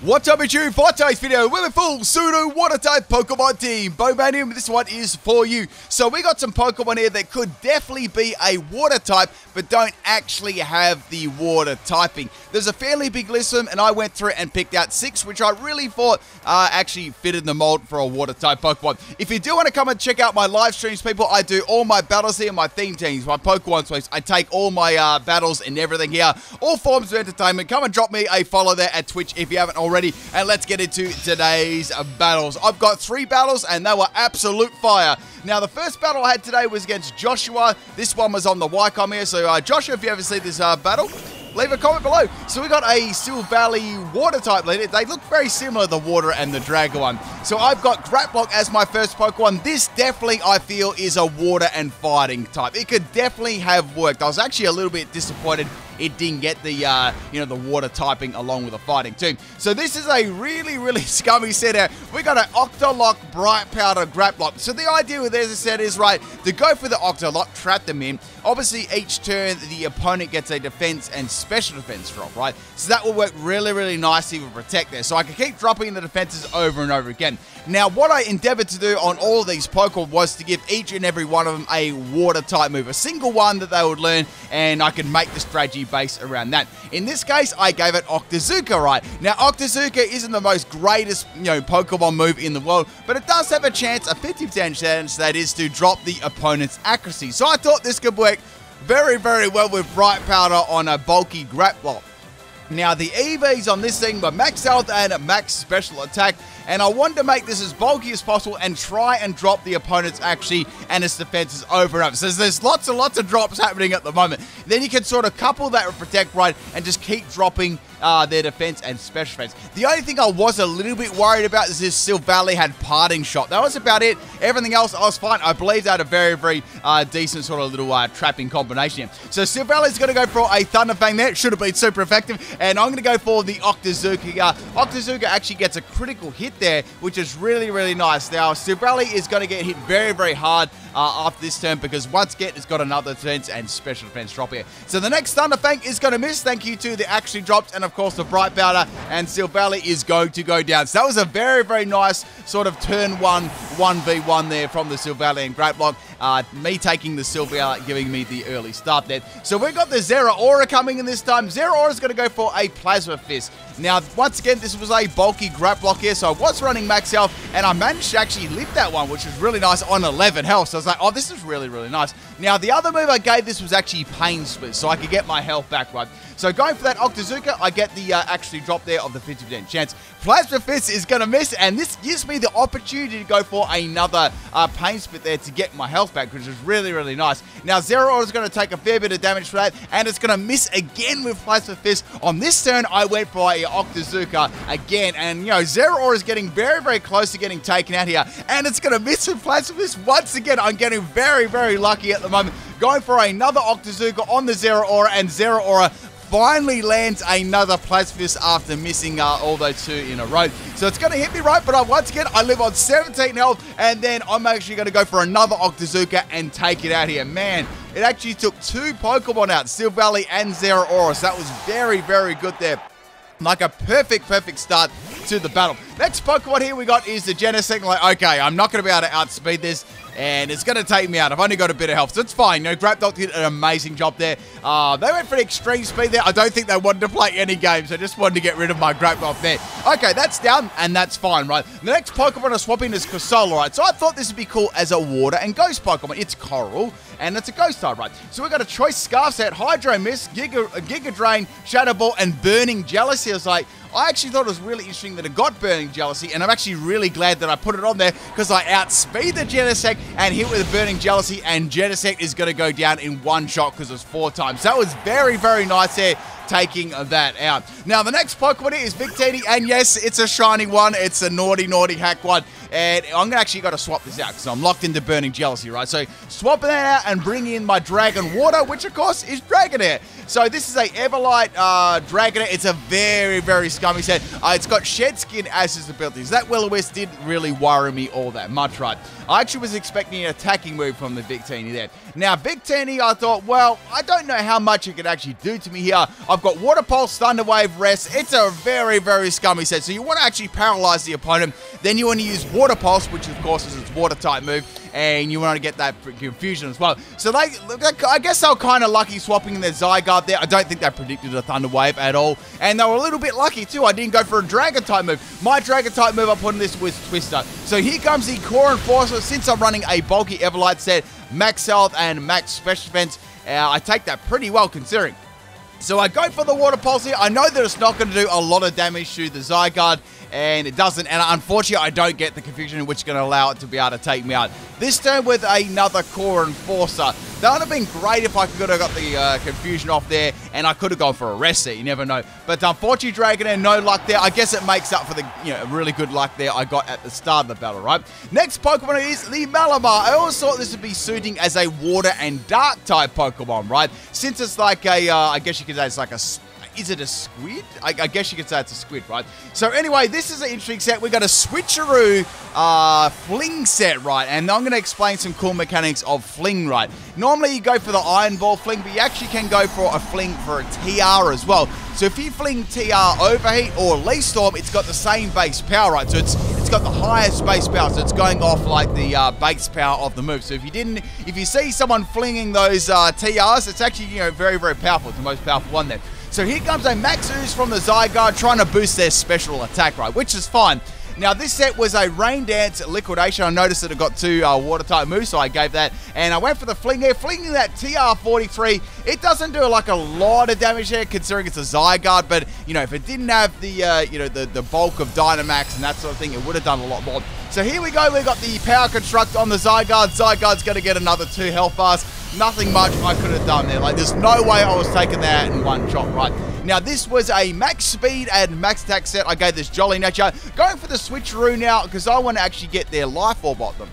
What's up, it's you for today's video with a full pseudo water type Pokemon team. Bomanium, this one is for you. So we got some Pokemon here that could definitely be a water type, but don't actually have the water typing. There's a fairly big list of them, and I went through and picked out 6, which I really thought actually fitted the mold for a water type Pokemon. If you do want to come and check out my live streams, people, I do all my battles here, my theme teams, my Pokemon sweeps. I take all my battles and everything here, all forms of entertainment. Come and drop me a follow there at Twitch if you haven't already. And let's get into today's battles. I've got 3 battles, and they were absolute fire. Now, the first battle I had today was against Joshua. This one was on the Wycombe here. So, Joshua, if you ever see this battle, leave a comment below. So we got a Silvally water type leader. They look very similar, the water and the dragon one. So I've got Grapploct as my first Pokemon. This definitely, I feel, is a water and fighting type. It could definitely have worked. I was actually a little bit disappointed it didn't get the, the water typing along with the fighting too. So this is a really, really scummy set out. We got an Octolock Bright Powder Grapploct. So the idea with this, as I said, is right, to go for the Octolock, trap them in. Obviously, each turn, the opponent gets a defense and special defense drop, right? So that will work really, really nicely with Protect there. So I can keep dropping the defenses over and over again. Now, what I endeavored to do on all of these Pokemon was to give each and every one of them a water type move. A single one that they would learn, and I could make the strategy based around that. In this case, I gave it Octazooka, right? Now, Octazooka isn't the most greatest, Pokemon move in the world, but it does have a chance, a 50% chance, that is, to drop the opponent's accuracy. So I thought this could work very, very well with Bright Powder on a bulky Grapploct. Now, the EVs on this thing were max health and max special attack, and I wanted to make this as bulky as possible and try and drop the opponent's accuracy and its defenses over and over. So there's lots and lots of drops happening at the moment. Then you can sort of couple that with Protect, right, and just keep dropping their defense and special defense. The only thing I was a little bit worried about is this Silvally had Parting Shot. That was about it. Everything else, I was fine. I believe they had a very, very decent sort of little trapping combination here. So Silvally's going to go for a Thunder Fang there. Should have been super effective. And I'm going to go for the Octazooka. Octazooka actually gets a critical hit there, which is really, really nice. Now, Silvally is going to get hit very, very hard after this turn, because once again, it's got another defense and special defense drop here. So the next Thunder Fang is going to miss. Thank you to the actually drops, and of course the Bright Powder, and Silvally is going to go down. So that was a very, very nice sort of turn 1v1 there from the Silvally and Grapploct. Me taking the Silvally, giving me the early start there. So we've got the Zeraora coming in this time. Zeraora is going to go for a Plasma Fist. Now, once again, this was a bulky Grapploct here, so I was running max health, and I managed to actually lift that one, which was really nice, on 11 health. So I was like, oh, this is really, really nice. Now, the other move I gave this was actually Pain Split, so I could get my health back, right? So going for that Octazooka, I get the actually drop there of the 50% chance. Plasma Fist is going to miss, and this gives me the opportunity to go for another Pain Split there to get my health back, which is really, really nice. Now, Zeraora is going to take a fair bit of damage for that, and it's going to miss again with Plasma Fist. On this turn, I went for a Octazooka again, and, Zeraora is getting very, very close to getting taken out here, and it's going to miss with Plasma Fist once again. I'm getting very, very lucky at the moment. Going for another Octazooka on the Zeraora, and Zeraora finally lands another Plasma Fist after missing all those 2 in a row. So it's going to hit me right, but once again, I live on 17 health, and then I'm actually going to go for another Octazooka and take it out here. Man, it actually took 2 Pokemon out, Silvally and Zeraora, so that was very, very good there. Like a perfect start to the battle. Next Pokemon here we got is the Genesect. Like, okay, I'm not going to be able to outspeed this, and it's going to take me out. I've only got a bit of health, so it's fine. Grapploct did an amazing job there. They went for an extreme speed there. I don't think they wanted to play any games. I just wanted to get rid of my Grapploct there. Okay, that's down, and that's fine, right? The next Pokemon I'm swapping is Corsola, right? So I thought this would be cool as a water and ghost Pokemon. It's Coral, and it's a ghost type, right? So we've got a choice Scarf set, Hydro Mist, Giga Drain, Shadow Ball, and Burning Jealousy. I was like, I actually thought it was really interesting that it got Burning Jealousy, and I'm actually really glad that I put it on there, because I outspeed the Genesect and hit with a Burning Jealousy, and Genesect is going to go down in one shot because it's 4 times. So that was very, very nice there, taking that out. Now, the next Pokemon is Victini, and yes, it's a shiny one. It's a naughty, naughty hack one. And I'm actually got to swap this out because I'm locked into Burning Jealousy, right? So swapping that out and bringing in my Dragon Water, which of course is Dragonair. So this is a Everlight Dragonair. It's a very, very scummy set. It's got Shed Skin as his abilities. That Will-O-Wisp didn't really worry me all that much, right? I actually was expecting an attacking move from the Victini there. Now, Victini, I thought, well, I don't know how much it could actually do to me here. I've got Water Pulse, Thunder Wave, Rest. It's a very, very scummy set. So you want to actually paralyze the opponent. Then you want to use Water Pulse, which of course is its water type move. And you want to get that confusion as well. So I guess they were kind of lucky swapping their Zygarde there. I don't think they predicted a Thunder Wave at all. And they were a little bit lucky too. I didn't go for a Dragon type move. My Dragon type move I put in this was Twister. So here comes the Core Enforcer. Since I'm running a bulky Everlight set, max health and max special defense, I take that pretty well considering. So I go for the Water Pulse here. I know that it's not going to do a lot of damage to the Zygarde, and it doesn't. And unfortunately, I don't get the confusion which is going to allow it to be able to take me out. This turn with another Core Enforcer. That would have been great if I could have got the confusion off there, and I could have gone for a rest there. You never know. But unfortunately, Dragonair, no luck there. I guess it makes up for the really good luck there I got at the start of the battle, right? Next Pokemon is the Malamar. I always thought this would be suiting as a Water and Dark type Pokemon, right? Since it's like a, I guess you could say it's like a... Is it a squid? I guess you could say it's a squid, right? So anyway, this is an interesting set. We got a switcheroo fling set, right? And I'm going to explain some cool mechanics of fling, right? Normally you go for the Iron Ball fling, but you actually can go for a fling for a TR as well. So if you fling TR Overheat or Leaf Storm, it's got the same base power, right? So it's got the highest base power, so it's going off like the base power of the move. So if you see someone flinging those TRs, it's actually very, very powerful. It's the most powerful one there. So here comes a Max Ooze from the Zygarde trying to boost their special attack, right? Which is fine. Now, this set was a Rain Dance Liquidation. I noticed that it got two water-type moves, so I gave that. And I went for the Fling here. Flinging that TR43. It doesn't do like a lot of damage there, considering it's a Zygarde. But, if it didn't have the, the bulk of Dynamax and that sort of thing, it would have done a lot more. So here we go. We've got the Power Construct on the Zygarde. Zygarde's going to get another 2 health bars. Nothing much I could have done there. Like, there's no way I was taking that in one shot, right? Now, this was a max speed and max attack set. I gave this Jolly Nature. Going for the switcheroo now because I want to actually get their Life Orb on them.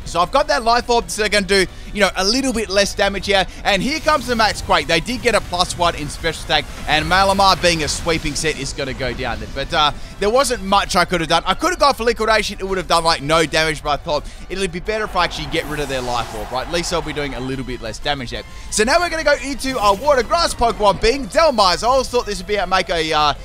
So I've got that Life Orb, so they're going to do, a little bit less damage here. And here comes the Max Quake. They did get a +1 in special attack, and Malamar being a sweeping set is going to go down there. But there wasn't much I could have done. I could have gone for Liquidation. It would have done, like, no damage, but I thought it'll be better if I actually get rid of their Life Orb, right? At least I'll be doing a little bit less damage there. So now we're going to go into our Water Grass Pokemon, being Dhelmise. I always thought this would be able to make a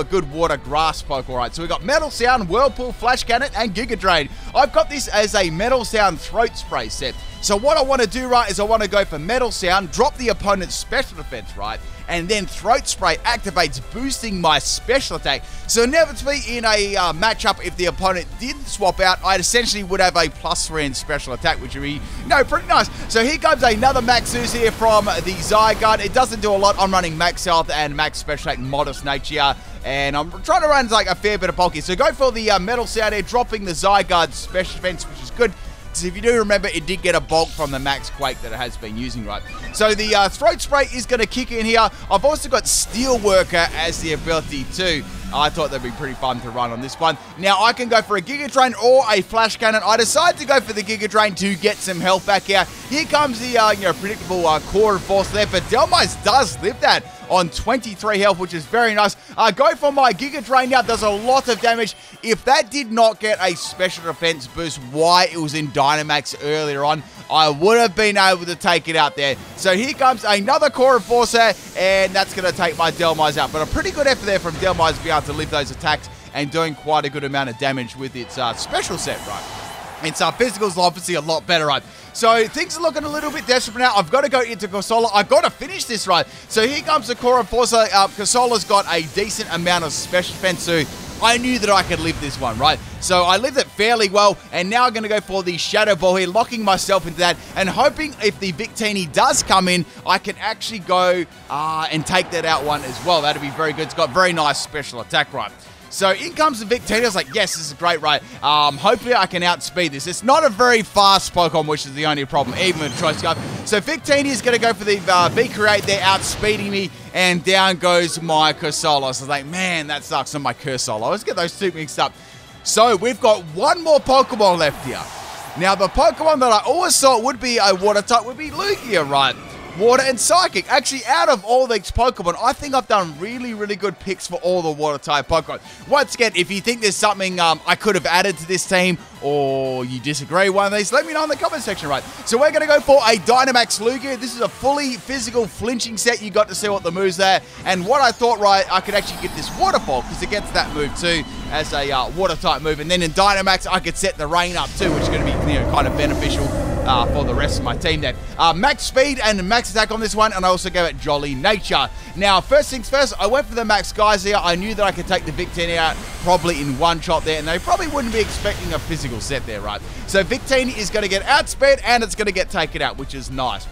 good Water Grass Pokemon, right? So we've got Metal Sound, Whirlpool, Flash Cannon, and Giga Drain. I've got this as a Metal Sound Throat Spray set. So what I want to do, right, is I want to go for Metal Sound, drop the opponent's special defense, right, and then Throat Spray activates, boosting my special attack. So inevitably in a matchup, if the opponent did swap out, I essentially would have a +3 in special attack, which would be, pretty nice. So here comes another Max Ooze here from the Zygarde. It doesn't do a lot. I'm running max health and max special attack, Modest Nature, and I'm trying to run like a fair bit of bulky. So go for the Metal Sound here, dropping the Zygarde special defense, which is good. If you do remember, it did get a bulk from the Max Quake that it has been using, right? So the Throat Spray is going to kick in here. I've also got Steelworker as the ability too. I thought that'd be pretty fun to run on this one. Now, I can go for a Giga Drain or a Flash Cannon. I decided to go for the Giga Drain to get some health back here. Here comes the predictable Core Enforcer there, but Dhelmise does live that on 23 health, which is very nice. Go for my Giga Drain now. Does a lot of damage. If that did not get a special defense boost, why it was in Dynamax earlier on, I would have been able to take it out there. So here comes another Core Enforcer, and that's going to take my Dhelmise out. But a pretty good effort there from Dhelmise to be able to live those attacks and doing quite a good amount of damage with its special set, right? Its physical's obviously a lot better, right? So things are looking a little bit desperate now. I've got to go into Corsola. I've got to finish this, right? So here comes the Core Enforcer. Corsola's got a decent amount of special defense, so I knew that I could live this one, right? So I lived it fairly well, and now I'm going to go for the Shadow Ball here, locking myself into that, and hoping if the Victini does come in, I can actually go and take that out one as well. That'd be very good. It's got very nice special attack, right? So in comes the Victini. I was like, yes, this is great, right? Hopefully I can outspeed this. It's not a very fast Pokemon, which is the only problem, even with Choice Scarf. So Victini is going to go for the V-Create. They're outspeeding me, and down goes my Corsola. So I was like, man, that sucks on my Corsola. Let's get those two mixed up. So we've got one more Pokemon left here. Now, the Pokemon that I always thought would be a water type would be Lugia, right? Water and Psychic. Actually, out of all these Pokemon, I think I've done really, really good picks for all the water type Pokemon. Once again, if you think there's something I could have added to this team, or you disagree with one of these, let me know in the comment section, right? So we're going to go for a Dynamax Lugia. This is a fully physical flinching set. You got to see what the moves there. And what I thought, right, I could actually get this Waterfall, because it gets that move too, as a water type move. And then in Dynamax, I could set the Rain up too, which is going to be, you know, kind of beneficial for the rest of my team then. Max speed and max attack on this one, and I also go at Jolly Nature. Now, first things first, I went for the max guys here. I knew that I could take the Victini out probably in one shot there, and they probably wouldn't be expecting a physical set there, right? So Victini is going to get outspeed, and it's going to get taken out, which is nice.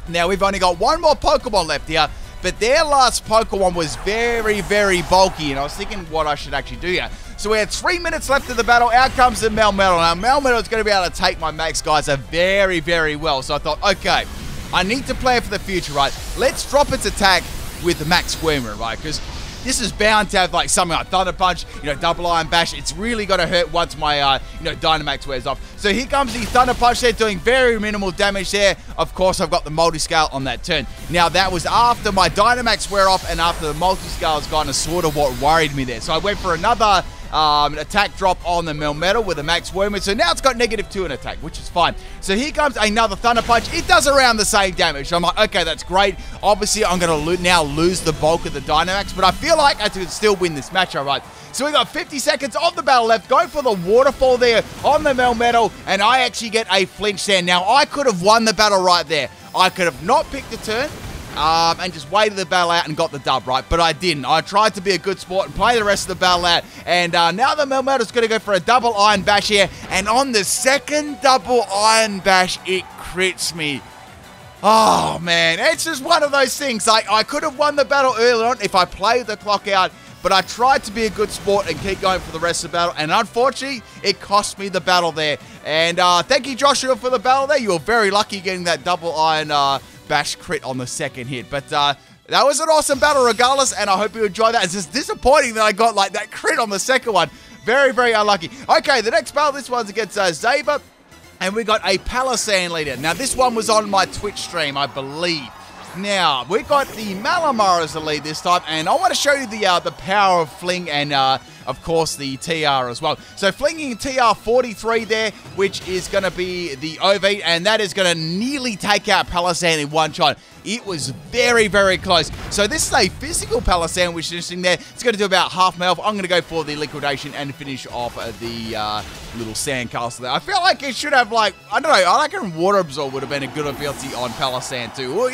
Now, we've only got one more Pokemon left here, but their last Pokemon was very, very bulky, and I was thinking what I should actually do here. So we had 3 minutes left of the battle. Out comes the Melmetal. Now, Melmetal is going to be able to take my Max Geyser very, very well. So I thought, okay, I need to plan for the future, right? Let's drop its attack with the Max Squirmer, right? Because this is bound to have like something like Thunder Punch, you know, Double Iron Bash. It's really going to hurt once my, you know, Dynamax wears off. So here comes the Thunder Punch there, doing very minimal damage there. Of course, I've got the Multi-Scale on that turn. Now, that was after my Dynamax wear off and after the Multi-Scale has gone, sort of what worried me there. So I went for another attack drop on the Melmetal with a Max Wormwood. So now it's got -2 in attack, which is fine. So here comes another Thunder Punch. It does around the same damage. So I'm like, okay, that's great. Obviously, I'm going to now lose the bulk of the Dynamax, but I feel like I could still win this match, all right? So we got 50 seconds of the battle left. Going for the Waterfall there on the Melmetal, and I actually get a flinch there. Now, I could have won the battle right there. I could have not picked a turn, and just waited the battle out and got the dub, right? But I didn't. I tried to be a good sport and play the rest of the battle out. And now the Melmetal's going to go for a Double Iron Bash here. And on the second Double Iron Bash, it crits me. Oh, man. It's just one of those things. I could have won the battle earlier on if I played the clock out. But I tried to be a good sport and keep going for the rest of the battle. And unfortunately, it cost me the battle there. And thank you, Joshua, for the battle there. You were very lucky getting that Double Iron Bash crit on the second hit. But that was an awesome battle regardless, and I hope you enjoyed that. It's just disappointing that I got like that crit on the second one. Very, very unlucky. Okay, the next battle, this one's against Zaber, and we got a Palossand leader. Now, this one was on my Twitch stream, I believe. Now, we got the Malamar as the lead this time, and I want to show you the power of Fling and, of course, the TR as well. So, flinging TR 43 there, which is going to be the Overheat, and that is going to nearly take out Palossand in one shot. It was very, very close. So this is a physical Palossand, which is interesting there. It's going to do about half my health. I'm going to go for the Liquidation and finish off the little Sandcastle there. I feel like it should have, like, I don't know, I reckon Water Absorb would have been a good ability on Palossand too. Well,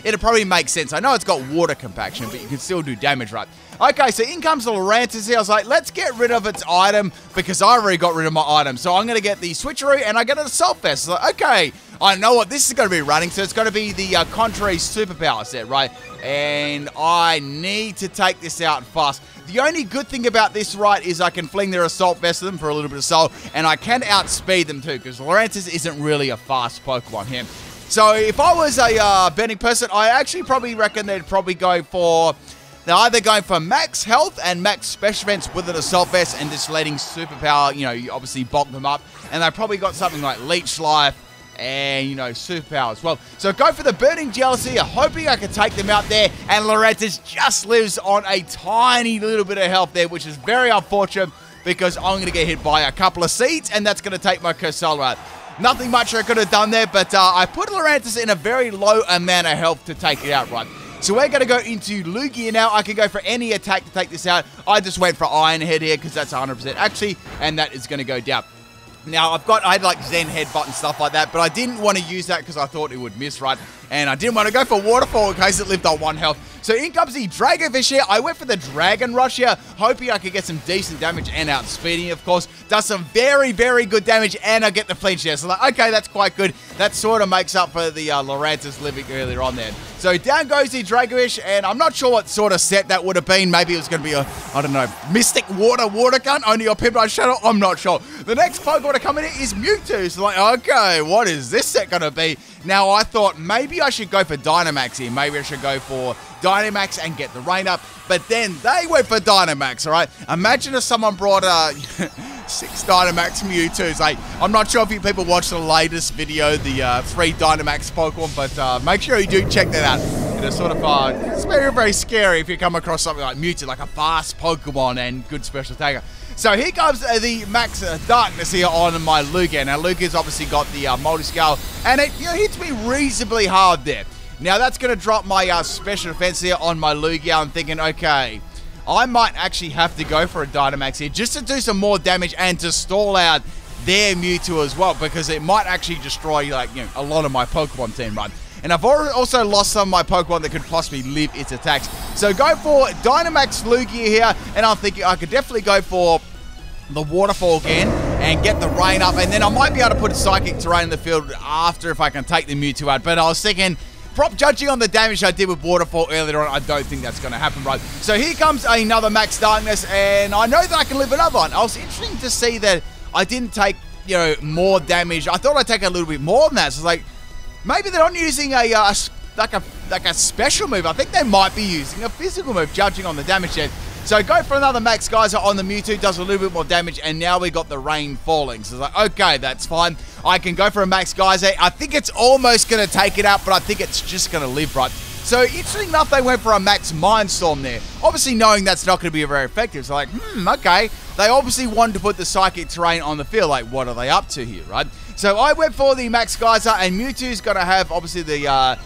it'd probably make sense. I know it's got water compaction, but you can still do damage, right? Okay, so in comes the Lurantis here. I was like, let's get rid of its item because I already got rid of my item. So I'm going to get the Switcheroo and I get an Assault Vest. So, okay, I know what this is going to be running. So it's going to be the Contrary Superpower set, right? And I need to take this out fast. The only good thing about this, right, is I can fling their Assault Vest at them for a little bit of soul. And I can outspeed them too because Lurantis isn't really a fast Pokemon here. So if I was a betting person, I actually probably reckon they'd probably go for... They're either going for max health and max special defense with an Assault Vest and just letting Superpower, you know, you obviously bulk them up. And they probably got something like Leech Life and, you know, Superpower as well. So go for the Burning Jealousy, hoping I can take them out there. And Lurantis just lives on a tiny little bit of health there, which is very unfortunate because I'm going to get hit by a couple of seeds and that's going to take my Corsola out. Nothing much I could have done there, but I put Lurantis in a very low amount of health to take it out, right? So we're going to go into Lugia now. I can go for any attack to take this out. I just went for Iron Head here because that's 100% actually, and that is going to go down. Now, I had like Zen Headbutt and stuff like that, but I didn't want to use that because I thought it would miss, right? And I didn't want to go for Waterfall in case it lived on 1 health. So in comes the Dragonfish here. I went for the Dragon Rush here, hoping I could get some decent damage and outspeeding, of course. Does some very, very good damage, and I get the flinch here. So like, okay, that's quite good. That sort of makes up for the Lurantis living earlier on there. So down goes the Dragonfish, and I'm not sure what sort of set that would have been. Maybe it was going to be a, I don't know, Mystic Water Gun, only your Pimp Shadow. I'm not sure. The next Pokemon to come in is Mewtwo. So like, okay, what is this set going to be? Now, I thought maybe I should go for Dynamax here. Maybe I should go for Dynamax and get the rain up. But then they went for Dynamax, all right? Imagine if someone brought 6 Dynamax Mewtwo's. Like, I'm not sure if you people watched the latest video, the 3 Dynamax Pokemon, but make sure you do check that out. It's sort of, it's very, very scary if you come across something like Mewtwo, like a fast Pokemon and good special attacker. So here comes the Max Darkness here on my Lugia. Now, Lugia's obviously got the multi-scale, and it hits me reasonably hard there. Now, that's going to drop my special defense here on my Lugia. I'm thinking, okay, I might actually have to go for a Dynamax here just to do some more damage and to stall out their Mewtwo as well, because it might actually destroy, like, you know, a lot of my Pokemon team, right? And I've also lost some of my Pokemon that could possibly live its attacks. So go for Dynamax Lugia here, and I'm thinking I could definitely go for the Waterfall again and get the rain up, and then I might be able to put a Psychic Terrain in the field after if I can take the Mewtwo out. But I was thinking, judging on the damage I did with Waterfall earlier on, I don't think that's going to happen, right? So here comes another Max Darkness, and I know that I can live another one. I was interested to see that I didn't take, you know, more damage. I thought I'd take a little bit more than that. So like, maybe they're not using a special move. I think they might be using a physical move, judging on the damage there. So go for another Max Geyser on the Mewtwo, does a little bit more damage, and now we got the rain falling. So it's like, okay, that's fine. I can go for a Max Geyser. I think it's almost going to take it out, but I think it's just going to live, right? So interesting enough, they went for a Max Mindstorm there. Obviously knowing that's not going to be very effective. So like, okay. They obviously wanted to put the Psychic Terrain on the field. Like, what are they up to here, right? So I went for the Max Geyser, and Mewtwo's going to have, obviously, the,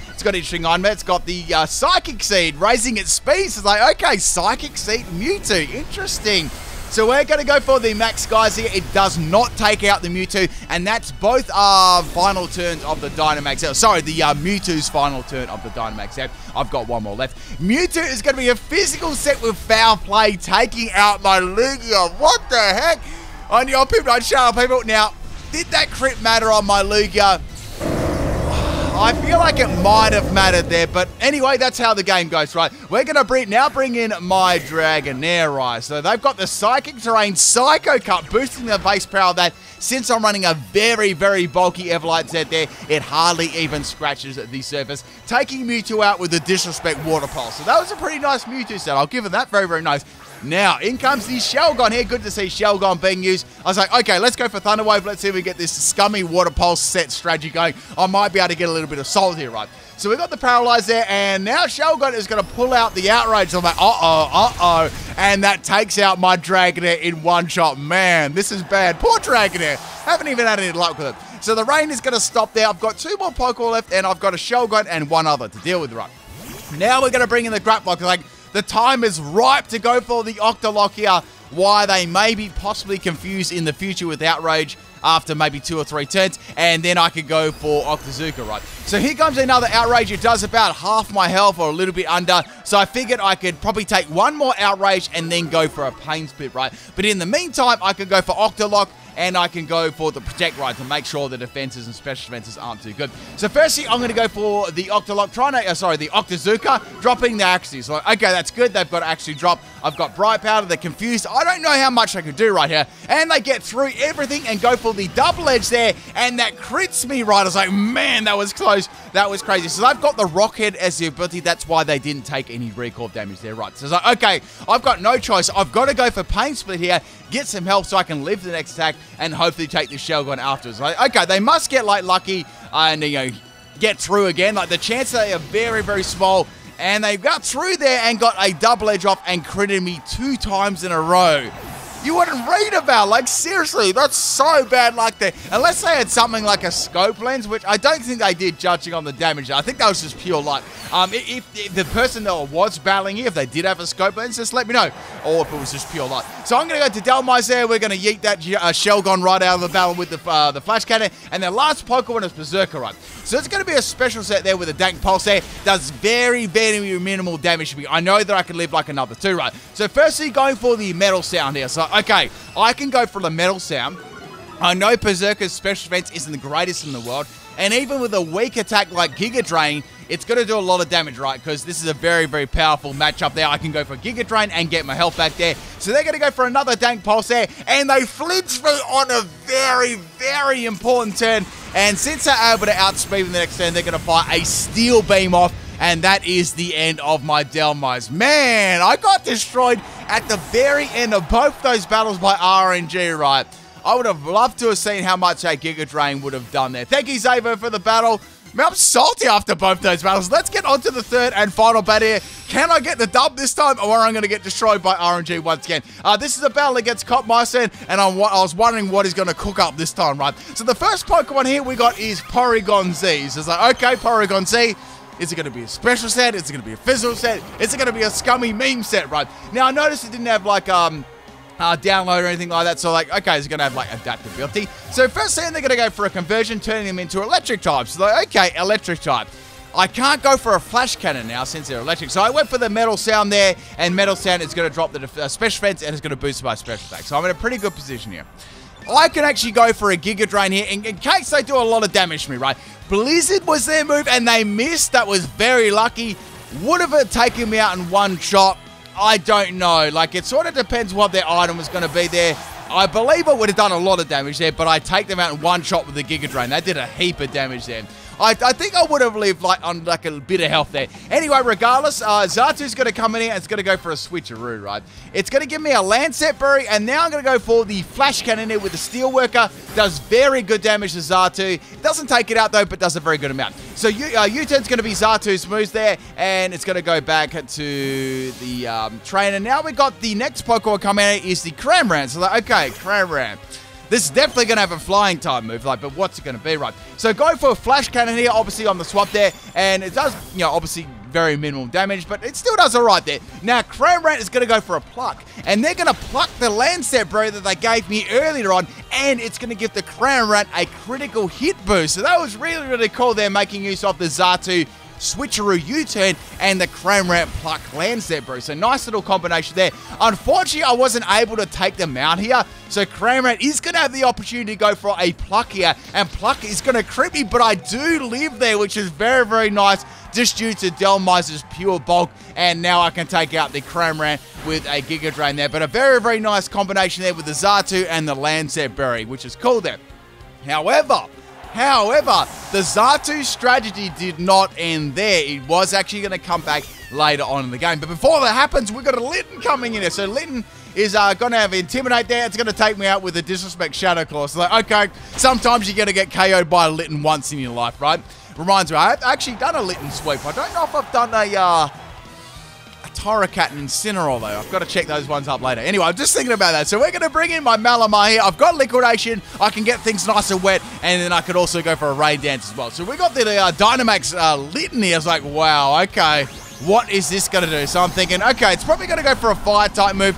it's got an interesting item. It's got the Psychic Seed, raising its speed. So it's like, okay, Psychic Seed Mewtwo. Interesting. So we're going to go for the Max Geyser here. It does not take out the Mewtwo, and that's both final turns of the Dynamax. Sorry, the Mewtwo's final turn of the Dynamax. I've got one more left. Mewtwo is going to be a physical set with Foul Play, taking out my Lugia. What the heck? On your people, don't shut up, people. Now, did that crit matter on my Lugia? I feel like it might have mattered there, but anyway, that's how the game goes, right? We're going to bring in my Dragonair, right? So they've got the Psychic Terrain Psycho Cut, boosting the base power of that. Since I'm running a very, very bulky Everlight set there, it hardly even scratches the surface, taking Mewtwo out with the Disrespect Water Pulse. So that was a pretty nice Mewtwo set. I'll give it that. Very, very nice. Now, in comes the Shelgon here. Good to see Shelgon being used. I was like, okay, let's go for Thunder Wave. Let's see if we get this scummy Water Pulse set strategy going. I might be able to get a little bit of Salt here, right? So we got the Paralyze there, and now Shelgon is going to pull out the Outrage. So I'm like, uh-oh. And that takes out my Dragonair in one shot. Man, this is bad. Poor Dragonair. Haven't even had any luck with it. So the rain is going to stop there. I've got 2 more Pokemon left, and I've got a Shelgon and one other to deal with, right? Now we're going to bring in the Graplock. Like, the time is ripe to go for the Octolock here. Why they may be possibly confused in the future with Outrage after maybe 2 or 3 turns, and then I could go for Octazooka, right? So here comes another Outrage. It does about half my health or a little bit under, so I figured I could probably take one more Outrage and then go for a Pain Split, right? But in the meantime, I could go for Octolock, and I can go for the Protect Ride to make sure the defenses and special defenses aren't too good. So firstly, I'm going to go for the Octolock, the Octazooka, dropping the Axie. So, okay, that's good. They've got to actually drop. I've got Bright Powder. They're confused. I don't know how much I could do right here. And they get through everything and go for the Double Edge there, and that crits me right. I was like, man, that was close. That was crazy. So they've got the Rock Head as the ability. That's why they didn't take any recall damage there, right? So it's like, okay, I've got no choice. I've got to go for Pain Split here, get some health so I can live the next attack, and hopefully take the Shelgon afterwards. Like, okay, they must get, like, lucky and, you know, get through again. Like, the chances are very, very small. And they got through there and got a Double Edge off and critted me 2 times in a row. You wouldn't read about, like, seriously, that's so bad luck there. Unless they had something like a Scope Lens, which I don't think they did, judging on the damage. I think that was just pure luck. If the person that was battling here, if they did have a Scope Lens, just let me know. Or if it was just pure luck. So I'm going to go to Dhelmise there. We're going to yeet that Shelgon right out of the battle with the Flash Cannon. And their last Pokemon is Berserker, right? So it's going to be a special set there with a Dank Pulse there. Does very, very minimal damage to me. I know that I can live like another 2, right? So firstly, going for the Metal Sound here. So, okay, I can go for the Metal Sound. I know Berserker's special defense isn't the greatest in the world. And even with a weak attack like Giga Drain, it's going to do a lot of damage, right? Because this is a very, very powerful matchup there. I can go for Giga Drain and get my health back there. So they're going to go for another Dank Pulse there. And they flinch me on a very, very important turn. And since they're able to outspeed in the next turn, they're going to fire a Steel Beam off. and that is the end of my Dhelmise. Man, I got destroyed at the very end of both those battles by RNG, right? I would have loved to have seen how much a Giga Drain would have done there. Thank you, Xavier, for the battle. Man, I'm salty after both those battles. Let's get on to the third and final battle here. Can I get the dub this time, or am I going to get destroyed by RNG once again? This is a battle against Copmeister, and I was wondering what he's going to cook up this time, right? So the first Pokemon here we got is Porygon Z. So it's like, okay, Porygon Z. Is it going to be a special set? Is it going to be a physical set? Is it going to be a scummy meme set, right? Now, I noticed it didn't have, like, download or anything like that, so like, okay, it's going to have like adaptability. So first thing, they're going to go for a conversion, turning them into electric types. So like, okay, electric type. I can't go for a flash cannon now since they're electric, so I went for the metal sound there, and metal sound is going to drop the special defense and it's going to boost my special attack. So I'm in a pretty good position here. I can actually go for a Giga Drain here in case they do a lot of damage to me, right? Blizzard was their move and they missed. That was very lucky. Would have it taken me out in one shot? I don't know. Like, it sort of depends what their item was going to be there. I believe I would have done a lot of damage there, but I take them out in one shot with the Giga Drain. That did a heap of damage there. I think I would have lived like on like a bit of health there. Anyway, regardless, Xatu's going to come in here and it's going to go for a switcheroo, right? It's going to give me a Lancet Berry, and now I'm going to go for the Flash Cannon here with the Steelworker. Does very good damage to Xatu. Doesn't take it out though, but does a very good amount. So U-turn's going to be Xatu's moves there, and it's going to go back to the trainer. Now we got the next Pokemon coming out is the Cramorant. So like, okay, Cramorant. This is definitely going to have a flying type move, like, but what's it going to be, right? So go for a Flash Cannon here, obviously on the swap there, and it does, you know, obviously very minimal damage, but it still does all right there. Now, Cramorant is going to go for a Pluck, and they're going to pluck the Lancet Berry that they gave me earlier on, and it's going to give the Cramorant a critical hit boost. So that was really, really cool there, making use of the Xatu Switcheroo U-turn and the Cramorant Pluck Lancet Berry. So nice little combination there. Unfortunately, I wasn't able to take them out here. So Cramorant is going to have the opportunity to go for a Pluck here. And Pluck is going to crit me, but I do live there, which is very, very nice, just due to Dhelmise's pure bulk. And now I can take out the Cramorant with a Giga Drain there. But a very, very nice combination there with the Xatu and the Lancet Berry, which is cool there. However, the Xatu strategy did not end there. It was actually going to come back later on in the game. But before that happens, we've got a Litten coming in here. So Litten is going to have Intimidate there. It's going to take me out with a Disrespect Shadow Claw. So like, okay, sometimes you're going to get KO'd by a Litten once in your life, right? Reminds me, I've actually done a Litten sweep. I don't know if I've done a Torracat and Incineroar though. I've got to check those ones up later. Anyway, I'm just thinking about that. So we're going to bring in my Malamar here. I've got Liquidation. I can get things nice and wet, and then I could also go for a Rain Dance as well. So we got the Dynamax Litten here. I was like, wow, okay, what is this going to do? So I'm thinking, okay, it's probably going to go for a Fire type move.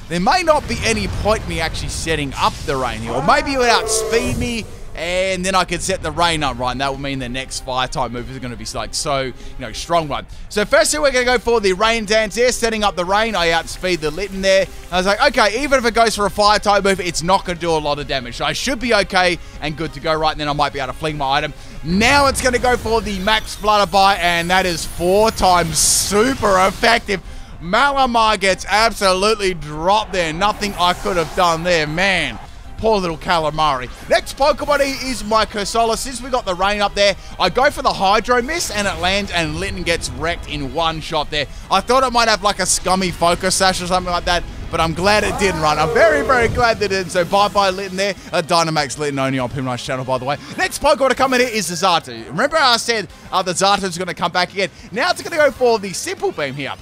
There may not be any point me actually setting up the Rain here, or maybe it would outspeed me, and then I could set the Rain up right, and that will mean the next Fire type move is going to be like so, you know, strong one. So first thing we're going to go for the Rain Dance there, setting up the Rain. I outspeed the Litten there. I was like, okay, even if it goes for a Fire type move, it's not going to do a lot of damage. So I should be okay and good to go, right? And then I might be able to fling my item. Now it's going to go for the Max Flutterby, and that is 4 times super effective. Malamar gets absolutely dropped there. Nothing I could have done there, man. Poor little Calamari. Next Pokemon is my Corsola. Since we got the Rain up there, I go for the Hydro Miss, and it lands, and Litten gets wrecked in one shot there. I thought it might have like a scummy Focus Sash or something like that, but I'm glad it didn't run. I'm very, very glad that it didn't. So bye-bye Litten there. A Dynamax Litten only on Pimnice channel, by the way. Next Pokemon to come in here is the Xatu. Remember how I said the Xatu's going to come back again? Now it's going to go for the Simple Beam here,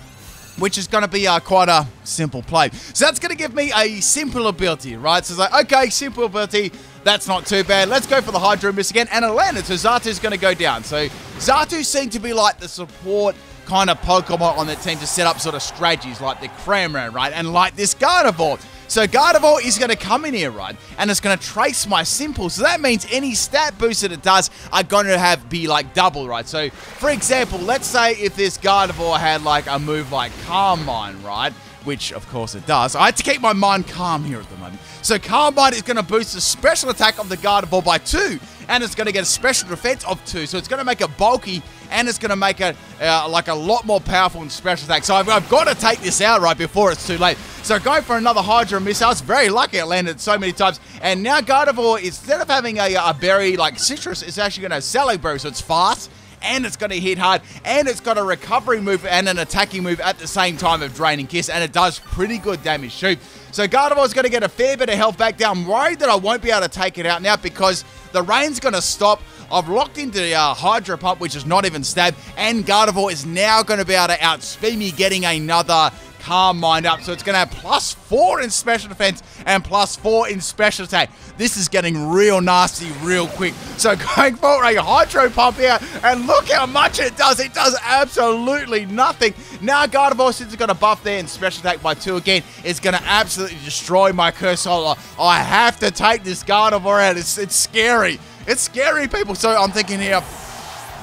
which is going to be quite a simple play. So that's going to give me a simple ability, right? So it's like, okay, simple ability, that's not too bad. Let's go for the Hydro Miss again, and it landed, so Xatu's going to go down. So Xatu seemed to be like the support kind of Pokemon on the team to set up sort of strategies like the Cramorant, right? And like this Gardevoir. So Gardevoir is going to come in here, right? And it's going to trace my Simple. So that means any stat boost that it does are going to be like double, right? So for example, let's say if this Gardevoir had like a move like Calm Mind, right? Which of course it does. I had to keep my mind calm here at the moment. So Calm Mind is going to boost the special attack of the Gardevoir by 2. And it's going to get a special defense of 2. So it's going to make it bulky, and it's going to make it like a lot more powerful in special attack. So I've got to take this out right before it's too late. So going for another Hydro Miss. I was very lucky it landed so many times. And now Gardevoir, instead of having a berry like Citrus, it's actually going to have Salaberry. So it's fast, and it's going to hit hard, and it's got a recovery move and an attacking move at the same time of Draining Kiss, and it does pretty good damage too. So Gardevoir's going to get a fair bit of health back down. I'm worried that I won't be able to take it out now because the rain's going to stop. I've locked into the Hydro Pump, which is not even stabbed, and Gardevoir is now going to be able to outspeed me, getting another Calm Mind up. So it's going to have +4 in special defense and +4 in special attack. This is getting real nasty real quick. So going for a Hydro Pump here, and look how much it does. It does absolutely nothing. Now Gardevoir, since it's got a buff there and special attack by 2 again, is going to absolutely destroy my Cursola. I have to take this Gardevoir out. It's scary. It's scary, people. So I'm thinking here,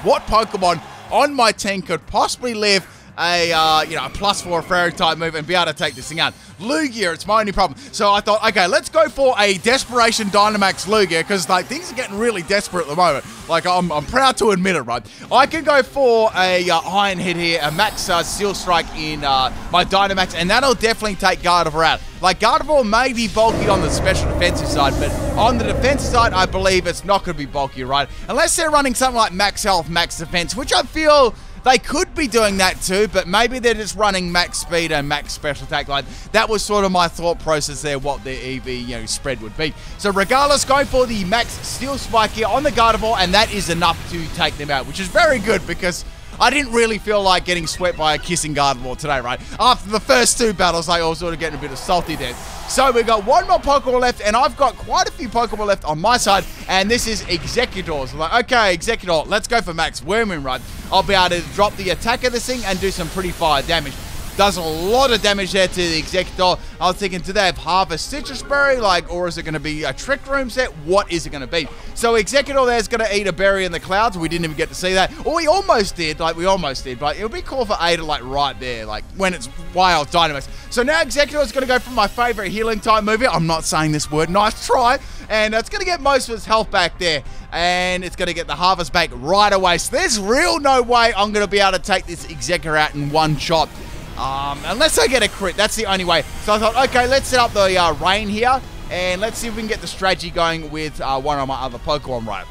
what Pokemon on my team could possibly live a +4 Fairy type move and be able to take this thing out? Lugia, it's my only problem. So I thought, okay, let's go for a Desperation Dynamax Lugia, because like things are getting really desperate at the moment. Like I'm proud to admit it, right? I can go for a Iron Head here, a Max Steel Strike in my Dynamax, and that'll definitely take Gardevoir out. Like Gardevoir may be bulky on the special defensive side, but on the defensive side, I believe it's not going to be bulky, right? Unless they're running something like Max Health, Max Defense, which I feel they could be doing that too, but maybe they're just running max speed and max special attack. Like that was sort of my thought process there, what their EV spread would be. So regardless, going for the max Steel Spike here on the Gardevoir, and that is enough to take them out, which is very good because I didn't really feel like getting swept by a Kissing Gardevoir today, right? After the first 2 battles, I was sort of getting a bit of salty there. So we've got 1 more Pokemon left, and I've got quite a few Pokemon left on my side, and this is Exeggutor. So like, okay, Exeggutor, let's go for max Worming, right? I'll be able to drop the attack of this thing and do some pretty fire damage. Does a lot of damage there to the Exeggutor. I was thinking, do they have Harvest Citrus Berry? Like, or is it going to be a Trick Room set? What is it going to be? So Exeggutor there's going to eat a berry in the clouds. We didn't even get to see that. Or we almost did. Like, we almost did. But it would be cool for Ada, like, right there. Like, when it's Wild Dynamax. So now Exeggutor is going to go for my favorite healing type movie. I'm not saying this word. Nice try. And it's going to get most of its health back there. And it's going to get the Harvest back right away. So there's real no way I'm going to be able to take this Exeggutor out in one shot. Unless I get a crit, that's the only way. So I thought, okay, let's set up the rain here, and let's see if we can get the strategy going with one of my other Pokemon, right?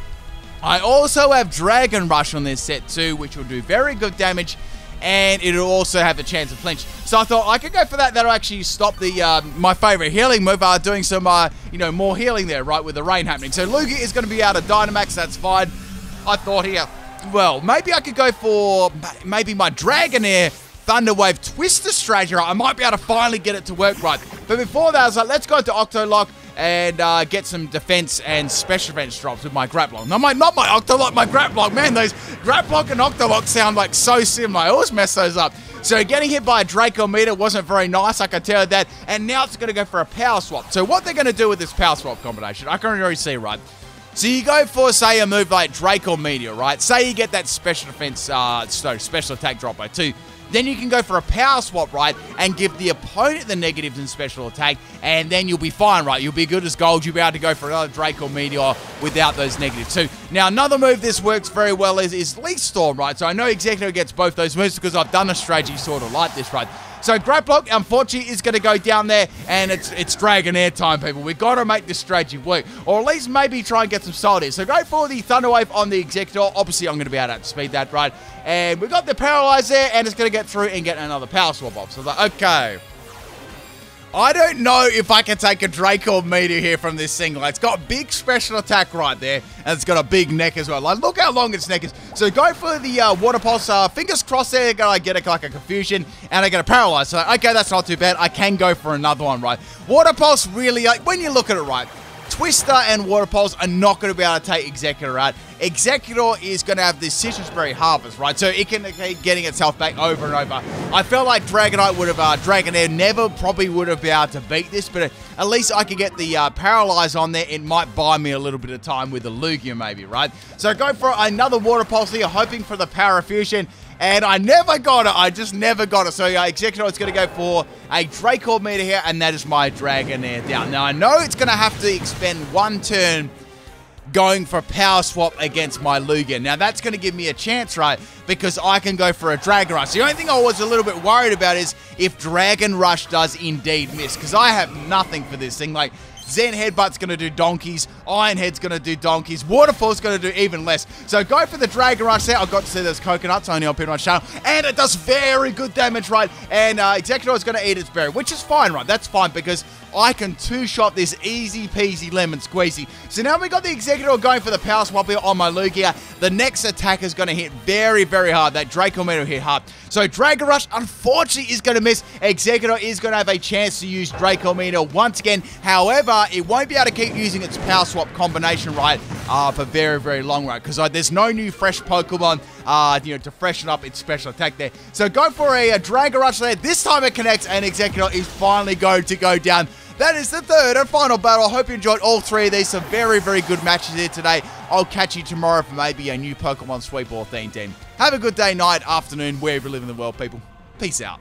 I also have Dragon Rush on this set too, which will do very good damage, and it'll also have the chance of flinch. So I thought I could go for that. That'll actually stop the my favorite healing move, doing some more healing there, right, with the rain happening. So Lugia is going to be out of Dynamax. That's fine. I thought here, well, maybe I could go for maybe my Dragonair Thunder Wave Twister strategy. I might be able to finally get it to work right. But before that, I was like, let's go to Octolock and get some defense and special defense drops with my Grapplock. No, not my Octolock, my Grapplock. Man, those Grapplock and Octolock sound like so similar. I always mess those up. So getting hit by a Draco Meter wasn't very nice, I can tell you that. And now it's going to go for a Power Swap. So what they're going to do with this Power Swap combination, I can already see, right? So you go for, say, a move like Draco Meteor, right? Say you get that special defense, special attack drop by 2. Then you can go for a Power Swap, right, and give the opponent the negatives in special attack, and then you'll be fine, right? You'll be good as gold. You'll be able to go for another Draco Meteor without those negatives. So now another move this works very well is Leaf Storm, right? So I know Exeggutor gets both those moves because I've done a strategy sort of like this, right? So Grapplock, unfortunately, is going to go down there, and it's Dragonair time, people. We've got to make this strategy work, or at least maybe try and get some solid here. So go for the Thunder Wave on the Exeggutor. Obviously, I'm going to be able to outspeed that, right? And we've got the Paralyze there, and it's going to get through and get another Power Swap off. So like, okay. I don't know if I can take a Draco Meteor here from this thing. Like, it's got big special attack right there, and it's got a big neck as well. Like, look how long its neck is. So go for the Water Pulse. Fingers crossed there, I get like a Confusion, and I get a Paralyze. So, okay, that's not too bad. I can go for another one, right? Water Pulse really, like, when you look at it, right, Twister and Water Pulse are not going to be able to take Exeggutor out. Exeggutor is going to have this Citrus Berry Harvest, right? So it can keep getting itself back over and over. I felt like Dragonite would have, Dragonair probably would have been able to beat this, but at least I could get the Paralyze on there. It might buy me a little bit of time with the Lugia maybe, right? So go for another Water Pulse here, hoping for the Parafusion. And I never got it. I just never got it. So Exeggutor is going to go for a Draco Meter here, and that is my Dragonair down. Now, I know it's going to have to expend one turn going for Power Swap against my Lugia. Now, that's going to give me a chance, right? Because I can go for a Dragon Rush. The only thing I was a little bit worried about is if Dragon Rush does indeed miss, because I have nothing for this thing. Like, Zen Headbutt's going to do donkeys. Iron Head's going to do donkeys. Waterfall's going to do even less. So go for the Dragon Rush there. I got to see those coconuts only on Pinrun's channel. And it does very good damage, right? And Exeggutor is going to eat its berry, which is fine, right? That's fine because I can two-shot this easy peasy lemon squeezy. So now we got the Exeggutor going for the power swap here on my Lugia. The next attack is going to hit very, very hard. That Draco Meteor hit hard. So Dragon Rush, unfortunately, is going to miss. Exeggutor is going to have a chance to use Draco Meteor once again. However, it won't be able to keep using its power swap combination, right, for very, very long run. Because there's no new fresh Pokemon, to freshen up its special attack there. So go for a Dragon Rush there. This time it connects, and Exeggutor is finally going to go down. That is the third and final battle. I hope you enjoyed all three of these. Some very, very good matches here today. I'll catch you tomorrow for maybe a new Pokemon Sweep or Theme Team. Have a good day, night, afternoon, wherever you live in the world, people. Peace out.